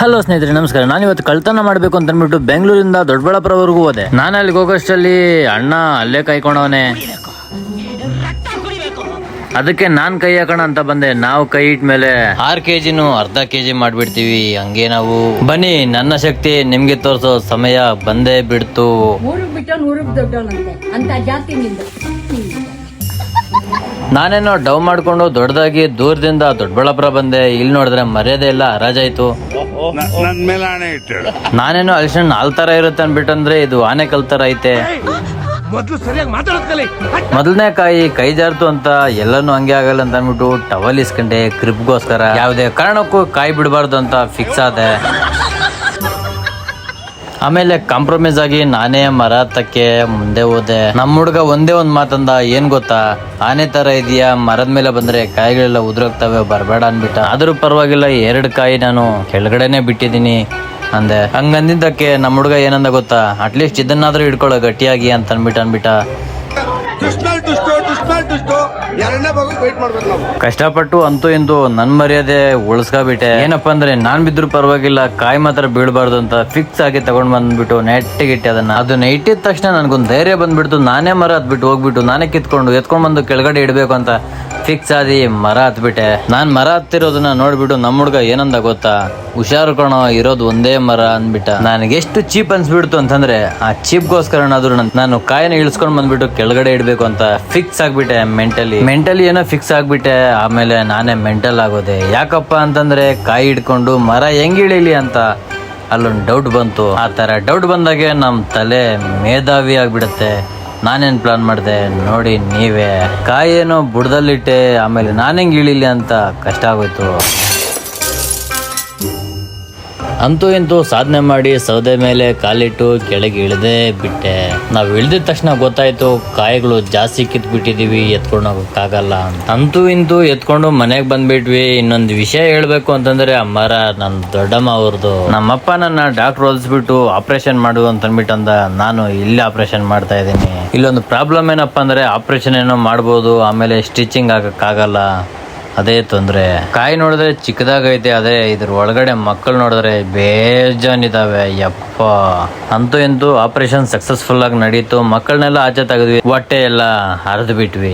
Hello ಸ್ನೇಹಿತರೆ, ನಮಸ್ಕಾರ. ನಾನಿವತ್ತು ಕಳ್ತನ ಮಾಡಬೇಕು ಅಂತ ಅಂದ್ಬಿಟ್ಟು ಬೆಂಗಳೂರಿಂದ ದೊಡ್ಡಬಳ್ಳಾಪುರವರೆಗೂ ಹೋದೆ. ನಾನು ಅಲ್ಲಿಗೆ ಹೋಗೋಷ್ಟರಲ್ಲಿ ಅಣ್ಣ ಅಲ್ಲೇ ಕಾಯ್ಕೊಂಡವನೆ. ಅದಕ್ಕೆ ನಾನ್ ಕೈ ಹಾಕೋಣ ಅಂತ ಬಂದೆ. ನಾವು ಕೈ ಇಟ್ಮೇಲೆ 6 kgನು ಅರ್ಧ kg ಮಾಡ್ಬಿಡ್ತೀವಿ. ಹಂಗೆ ನಾವು ಬನ್ನಿ, ನನ್ನ ಶಕ್ತಿ ನಿಮ್ಗೆ ತೋರಿಸೋ ಸಮಯ ಬಂದೇ ಬಿಡ್ತು. ನಾನೇನೋ ಡವ್ ಮಾಡ್ಕೊಂಡು ದೊಡ್ಡದಾಗಿ ದೂರದಿಂದ ದೊಡ್ಡಬಳ್ಳಾಪುರ ಬಂದೆ. ಇಲ್ಲಿ ನೋಡಿದ್ರೆ ಮರ್ಯಾದೆ ಎಲ್ಲ ಹರಾಜಾಯ್ತು. ನಾನೇನೋ ಅಲ್ಸಣ್ಣ ಹಾಲ್ ತರ ಇರುತ್ತೆ ಅನ್ಬಿಟ್ಟಂದ್ರೆ ಇದು ಆನೆಕಲ್ ತರ ಐತೆ. ಮೊದಲನೇ ಕೈ ಜಾರ್ತು ಅಂತ ಎಲ್ಲಾನು ಹಂಗೆ ಆಗಲ್ಲ ಅಂತ ಅನ್ಬಿಟ್ಟು ಟವಲ್ ಇಸ್ಕೊಂಡೆ ಕ್ರಿಪ್ಗೋಸ್ಕರ. ಯಾವುದೇ ಕಾರಣಕ್ಕೂ ಕಾಯಿ ಬಿಡಬಾರ್ದು ಅಂತ ಫಿಕ್ಸ್ ಆದೆ. ಆಮೇಲೆ ಕಾಂಪ್ರಮೈಸ್ ಆಗಿ ನಾನೇ ಮರ ಹತ್ತಕ್ಕೆ ಮುಂದೆ ಹೋದೆ. ನಮ್ಮ ಹುಡುಗ ಒಂದೇ ಒಂದ್ ಮಾತಂದ, ಏನ್ ಗೊತ್ತಾ, ಆನೆ ತರ ಇದೆಯಾ, ಮರದ ಮೇಲೆ ಬಂದ್ರೆ ಕಾಯಿಗಳೆಲ್ಲ ಉದುರೋಗ್ತವೆ, ಬರ್ಬೇಡ ಅನ್ಬಿಟ್ಟ. ಆದ್ರೂ ಪರವಾಗಿಲ್ಲ, 2 ಕಾಯಿ ನಾನು ಕೆಳಗಡೆನೆ ಬಿಟ್ಟಿದೀನಿ ಅಂದೆ. ಹಂಗಂದಿದ್ದಕ್ಕೆ ನಮ್ಮ ಹುಡುಗ ಏನಂದ ಗೊತ್ತಾ, ಅಟ್ಲೀಸ್ಟ್ ಇದನ್ನಾದ್ರೂ ಹಿಡ್ಕೊಳ್ಳೋ ಗಟ್ಟಿಯಾಗಿ ಅಂತ ಅನ್ಬಿಟ್ಟ. ಕಷ್ಟಪಟ್ಟು ಅಂತೂ ಇಂತೂ ನನ್ ಮರ್ಯಾದೆ ಉಳಿಸ್ಕೊಬಿಟ್ಟೆ. ಏನಪ್ಪಾ ಅಂದ್ರೆ ನಾನ್ ಬಿದ್ರು ಪರವಾಗಿಲ್ಲ, ಕಾಯಿ ಮಾತ್ರ ಬೀಳ್ಬಾರ್ದು ಅಂತ ಫಿಕ್ಸ್ ಆಗಿ ತಗೊಂಡ್ ಬಂದ್ಬಿಟ್ಟು ನೆಟ್ಟಿಗಿಟ್ಟೆ ಅದನ್ನ ಇಟ್ಟಿದ ತಕ್ಷಣ ನನ್ಗೊಂದು ಧೈರ್ಯ ಬಂದ್ಬಿಡ್ತು. ನಾನೇ ಮರ ಹತ್ಬಿಟ್ಟು ಹೋಗ್ಬಿಟ್ಟು ನಾನೇ ಎತ್ಕೊಂಡ್ ಬಂದು ಕೆಳಗಡೆ ಇಡ್ಬೇಕು ಅಂತ ಫಿಕ್ಸ್ ಆದಿ ಮರ ಹತ್ಬಿಟ್ಟೆ. ನಾನ್ ಮರ ಹತ್ತಿರೋದನ್ನ ನೋಡ್ಬಿಟ್ಟು ನಮ್ಮ ಹುಡ್ಗ ಏನಂದ ಗೊತ್ತಾ, ಹುಷಾರು ಕಣೋ, ಇರೋದು ಒಂದೇ ಮರ ಅಂದ್ಬಿಟ್ಟ. ನನಗೆ ಎಷ್ಟು ಚೀಪ್ ಅನ್ಸ್ಬಿಡ್ತು ಅಂತಂದ್ರೆ ಆ ಚೀಪ್ಗೋಸ್ಕರನಾದ್ರೂ ನಾನು ಕಾಯಿನ ಇಳಿಸ್ಕೊಂಡ್ ಬಂದ್ಬಿಟ್ಟು ಕೆಳಗಡೆ ಇಡ್ಬೇಕು ಅಂತ ಫಿಕ್ಸ್ ಆಗ್ಬಿಟ್ಟೆ. ಮೆಂಟಲಿ ಏನೋ ಫಿಕ್ಸ್ ಆಗ್ಬಿಟ್ಟೆ. ಆಮೇಲೆ ನಾನೇ ಮೆಂಟಲ್ ಆಗೋದೆ. ಯಾಕಪ್ಪ ಅಂತಂದ್ರೆ ಕಾಯಿ ಹಿಡ್ಕೊಂಡು ಮರ ಹೆಂಗ್ ಇಳಿಲಿ ಅಂತ ಅಲ್ಲೊಂದು ಡೌಟ್ ಬಂತು. ಆ ತರ ಡೌಟ್ ಬಂದಾಗೆ ನಮ್ ತಲೆ ಮೇಧಾವಿ ಆಗ್ಬಿಡತ್ತೆ. ನಾನೇನ್ ಪ್ಲಾನ್ ಮಾಡಿದೆ ನೋಡಿ ನೀವೇ. ಕಾಯಿ ಏನೋ ಬುಡದಲ್ಲಿಟ್ಟೆ, ಆಮೇಲೆ ನಾನೆಂಗ್ ಇಳಿಲಿ ಅಂತ ಕಷ್ಟ ಆಗೋಯ್ತು. ಅಂತೂ ಇಂತೂ ಸಾಧನೆ ಮಾಡಿ ಸೌದೆ ಮೇಲೆ ಕಾಲಿಟ್ಟು ಕೆಳಗೆ ಇಳಿದೇ ಬಿಟ್ಟೆ. ನಾವ್ ಇಳ್ದಿದ ತಕ್ಷಣ ಗೊತ್ತಾಯ್ತು ಕಾಯಿಗಳು ಜಾಸ್ತಿ ಕಿತ್ ಬಿಟ್ಟಿದೀವಿ, ಎತ್ಕೊಂಡು ಹೋಗಕ್ಕಾಗಲ್ಲ. ಅಂತೂ ಇಂತೂ ಎತ್ಕೊಂಡು ಮನೆಗ್ ಬಂದ್ಬಿಟ್ವಿ. ಇನ್ನೊಂದು ವಿಷಯ ಹೇಳ್ಬೇಕು ಅಂತಂದ್ರೆ, ಆ ಮರ ನನ್ ದೊಡ್ಡಮ್ಮ ಅವ್ರದ್ದು. ನಮ್ಮಪ್ಪ ನನ್ನ ಡಾಕ್ಟರ್ ಹೊಲ್ಸ್ಬಿಟ್ಟು ಆಪರೇಷನ್ ಮಾಡು ಅಂತ ಅಂದ್ಬಿಟ್ಟಂದ. ನಾನು ಇಲ್ಲಿ ಆಪರೇಷನ್ ಮಾಡ್ತಾ ಇದ್ದೀನಿ. ಇಲ್ಲೊಂದು ಪ್ರಾಬ್ಲಮ್ ಏನಪ್ಪಾ ಅಂದ್ರೆ, ಆಪರೇಷನ್ ಏನೋ ಮಾಡ್ಬೋದು, ಆಮೇಲೆ ಸ್ಟಿಚಿಂಗ್ ಆಗಕ್ಕಾಗಲ್ಲ, ಅದೇ ತೊಂದ್ರೆ. ಕಾಯಿ ನೋಡಿದ್ರೆ ಚಿಕ್ಕದಾಗೈತೆ, ಅದೇ ಇದ್ರ ಒಳಗಡೆ ಮಕ್ಕಳು ನೋಡಿದ್ರೆ ಬೇಜಾನಿದಾವೆ. ಯಪ್ಪ. ಅಂತೂ ಇಂತೂ ಆಪರೇಷನ್ ಸಕ್ಸಸ್ಫುಲ್ ಆಗಿ ನಡೀತು. ಮಕ್ಕಳನ್ನೆಲ್ಲ ಆಚೆ ತೆಗೆದ್ವಿ, ಹೊಟ್ಟೆ ಎಲ್ಲ ಹರಿದು ಬಿಟ್ವಿ.